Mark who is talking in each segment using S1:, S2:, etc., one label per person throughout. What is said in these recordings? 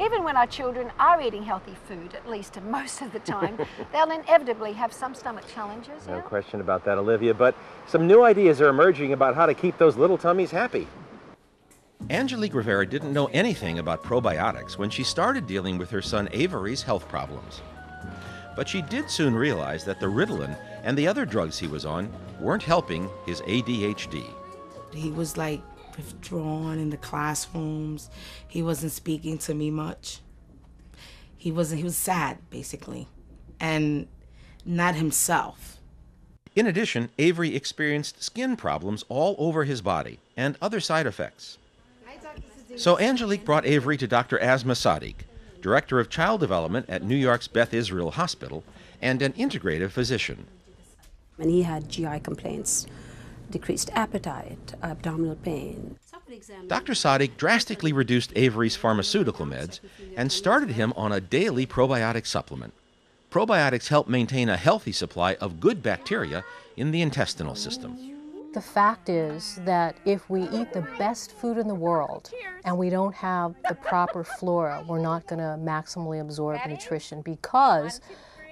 S1: even when our children are eating healthy food, at least most of the time, they'll inevitably have some stomach challenges.
S2: No question about that, Olivia, but some new ideas are emerging about how to keep those little tummies happy.
S3: Angelique Rivera didn't know anything about probiotics when she started dealing with her son Avery's health problems. But she did soon realize that the Ritalin and the other drugs he was on weren't helping his ADHD.
S4: He was like withdrawn in the classrooms. He wasn't speaking to me much. He was sad, basically, and not himself.
S3: In addition, Avery experienced skin problems all over his body and other side effects. So Angelique brought Avery to Dr. Asma Sadiq, Director of Child Development at New York's Beth Israel Hospital and an integrative physician.
S5: And he had GI complaints, decreased appetite, abdominal pain.
S3: Dr. Sadiq drastically reduced Avery's pharmaceutical meds and started him on a daily probiotic supplement. Probiotics help maintain a healthy supply of good bacteria in the intestinal system.
S6: The fact is that if we eat the best food in the world and we don't have the proper flora, we're not going to maximally absorb nutrition, because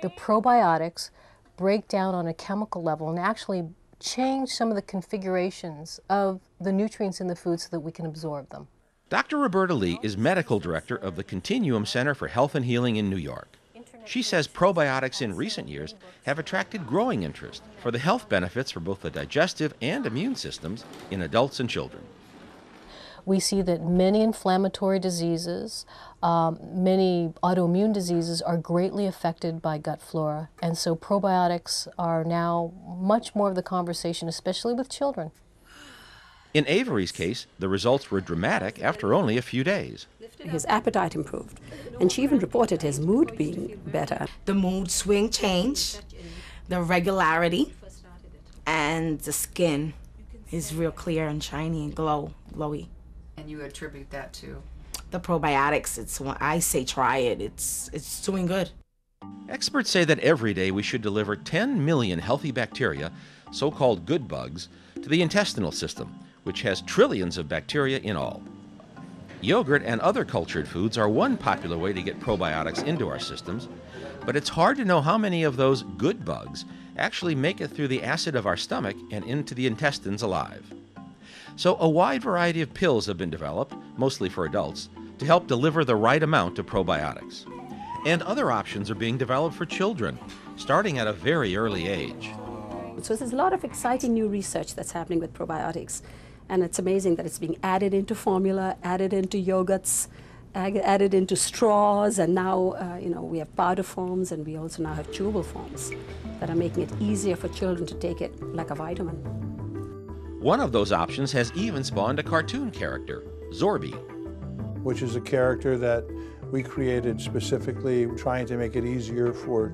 S6: the probiotics break down on a chemical level and actually change some of the configurations of the nutrients in the food so that we can absorb them.
S3: Dr. Roberta Lee is medical director of the Continuum Center for Health and Healing in New York. She says probiotics in recent years have attracted growing interest for the health benefits for both the digestive and immune systems in adults and children.
S6: We see that many inflammatory diseases, many autoimmune diseases are greatly affected by gut flora, and so probiotics are now much more of the conversation, especially with children.
S3: In Avery's case, the results were dramatic after only a few days.
S5: His appetite improved, and she even reported his mood being better.
S4: The mood swing changed, the regularity, and the skin is real clear and shiny and glowy.
S7: And you attribute that to?
S4: The probiotics. It's when I say try it, it's doing good.
S3: Experts say that every day we should deliver 10 million healthy bacteria, so-called good bugs, to the intestinal system, which has trillions of bacteria in all. Yogurt and other cultured foods are one popular way to get probiotics into our systems, but it's hard to know how many of those good bugs actually make it through the acid of our stomach and into the intestines alive. So a wide variety of pills have been developed, mostly for adults, to help deliver the right amount of probiotics. And other options are being developed for children, starting at a very early age.
S5: So there's a lot of exciting new research that's happening with probiotics. And it's amazing that it's being added into formula, added into yogurts, added into straws, and now we have powder forms, and we also now have chewable forms that are making it easier for children to take it like a vitamin.
S3: One of those options has even spawned a cartoon character, Zorby,
S8: which is a character that we created specifically trying to make it easier for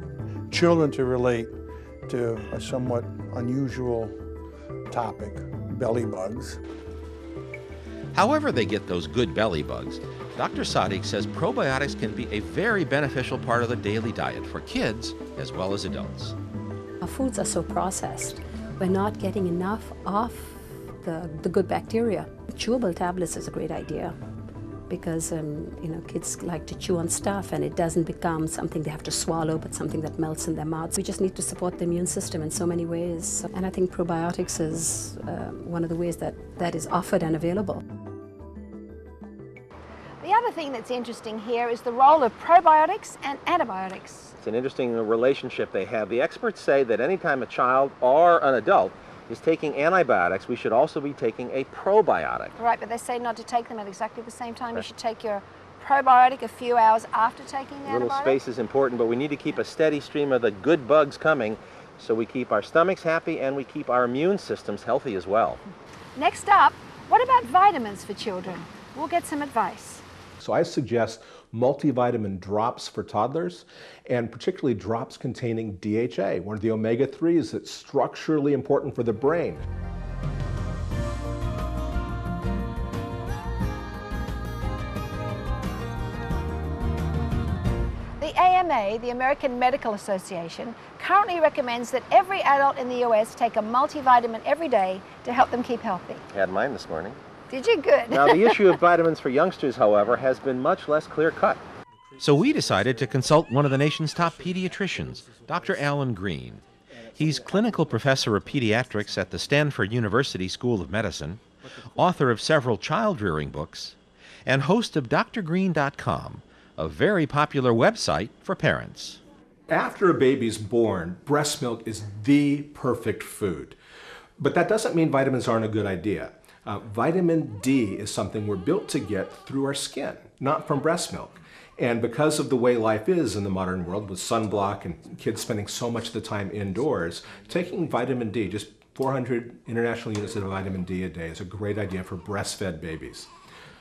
S8: children to relate to a somewhat unusual topic, belly bugs.
S3: However they get those good belly bugs, Dr. Sadiq says probiotics can be a very beneficial part of the daily diet for kids as well as adults.
S5: Our foods are so processed. We're not getting enough of the good bacteria. Chewable tablets is a great idea because kids like to chew on stuff and it doesn't become something they have to swallow but something that melts in their mouths. We just need to support the immune system in so many ways, and I think probiotics is one of the ways that is offered and available.
S1: The other thing that's interesting here is the role of probiotics and antibiotics.
S2: It's an interesting relationship they have. The experts say that anytime a child or an adult is taking antibiotics, we should also be taking a probiotic.
S1: Right, but they say not to take them at exactly the same time. You should take your probiotic a few hours after taking the antibiotic.
S2: Little space is important, but we need to keep a steady stream of the good bugs coming so we keep our stomachs happy and we keep our immune systems healthy as well.
S1: Next up, what about vitamins for children? We'll get some advice.
S9: So I suggest multivitamin drops for toddlers, and particularly drops containing DHA, one of the omega-3s that's structurally important for the brain.
S1: The AMA, the American Medical Association, currently recommends that every adult in the US take a multivitamin every day to help them keep healthy.
S2: I had mine this morning.
S1: Did you? Good.
S2: Now, the issue of vitamins for youngsters, however, has been much less clear-cut.
S3: So we decided to consult one of the nation's top pediatricians, Dr. Alan Green. He's clinical professor of pediatrics at the Stanford University School of Medicine, author of several child-rearing books, and host of drgreen.com, a very popular website for parents.
S9: After a baby's born, breast milk is the perfect food. But that doesn't mean vitamins aren't a good idea. Vitamin D is something we're built to get through our skin, not from breast milk. And because of the way life is in the modern world, with sunblock and kids spending so much of the time indoors, taking vitamin D, just 400 international units of vitamin D a day, is a great idea for breastfed babies.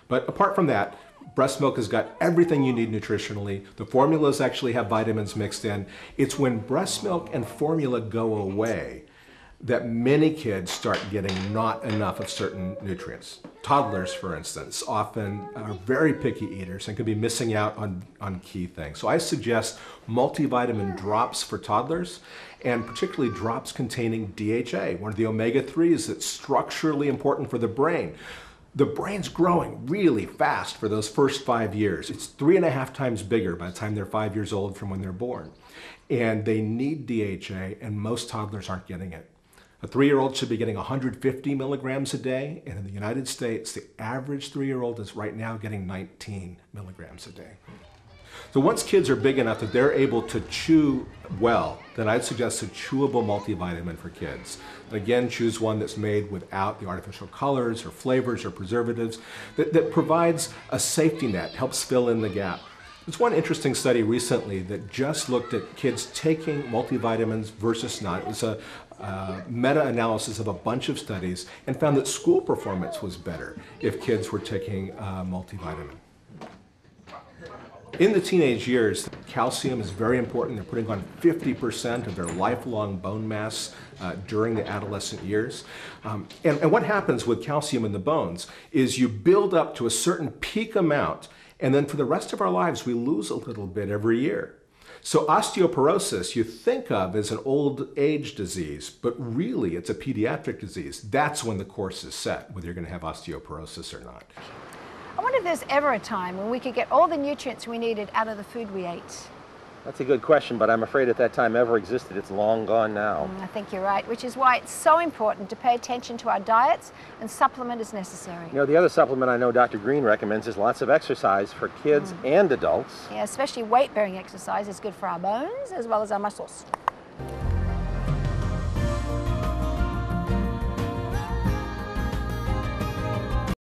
S9: But apart from that, breast milk has got everything you need nutritionally. The formulas actually have vitamins mixed in. It's when breast milk and formula go away that many kids start getting not enough of certain nutrients. Toddlers, for instance, often are very picky eaters and could be missing out on key things. So I suggest multivitamin drops for toddlers, and particularly drops containing DHA, one of the omega-3s that's structurally important for the brain. The brain's growing really fast for those first 5 years. It's 3.5 times bigger by the time they're 5 years old from when they're born. And they need DHA, and most toddlers aren't getting it. A 3-year-old should be getting 150 milligrams a day, and in the United States, the average 3-year-old is right now getting 19 milligrams a day. So once kids are big enough that they're able to chew well, then I'd suggest a chewable multivitamin for kids. Again, choose one that's made without the artificial colors or flavors or preservatives, that provides a safety net, helps fill in the gap. There's one interesting study recently that just looked at kids taking multivitamins versus not. It was a meta-analysis of a bunch of studies and found that school performance was better if kids were taking multivitamin. In the teenage years, calcium is very important. They're putting on 50% of their lifelong bone mass during the adolescent years. And what happens with calcium in the bones is you build up to a certain peak amount, and then for the rest of our lives, we lose a little bit every year. So osteoporosis you think of as an old age disease, but really it's a pediatric disease. That's when the course is set, whether you're going to have osteoporosis or not.
S1: I wonder if there's ever a time when we could get all the nutrients we needed out of the food we ate.
S2: That's a good question, but I'm afraid if that time ever existed, it's long gone now.
S1: I think you're right, which is why it's so important to pay attention to our diets and supplement as necessary.
S2: You know, the other supplement I know Dr. Green recommends is lots of exercise for kids and adults.
S1: Yeah, especially weight-bearing exercise is good for our bones as well as our muscles.